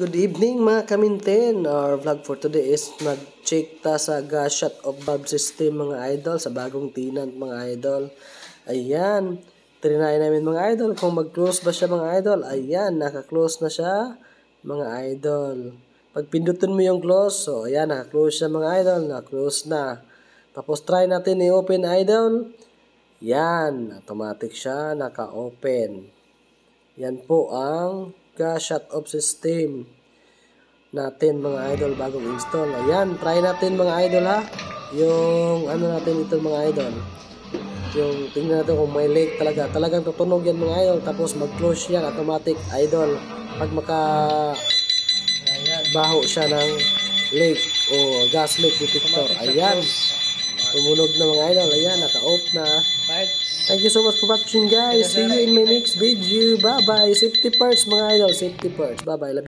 Good evening mga kaminten. Our vlog for today is mag-check ta sa shut of valve system mga idol sa bagong tinant mga idol. Ayan, trinay namin mga idol kung mag-close ba siya mga idol. Ayan, naka-close na siya mga idol. Pag pindutin mo yung close, so ayan, naka-close siya mga idol, naka-close na. Tapos try natin i-open idol. Yan, automatic siya, naka-open. Yan po ang shut off system natin mga idol bagong install. Ayan, try natin mga idol ha. Yung ano natin ito mga idol. Yung tingnan natin kung may leak talaga. Talagang tutunog yan mga idol. Tapos mag-close yan automatic idol. Pag baho siya ng leak o gas leak detector. Ayan. Tumunog na mga idol. Ayan, naka-off na. Thank you so much for watching guys. See you in my next video. Bye bye. Safety parts mga idol. Safety parts. Bye bye.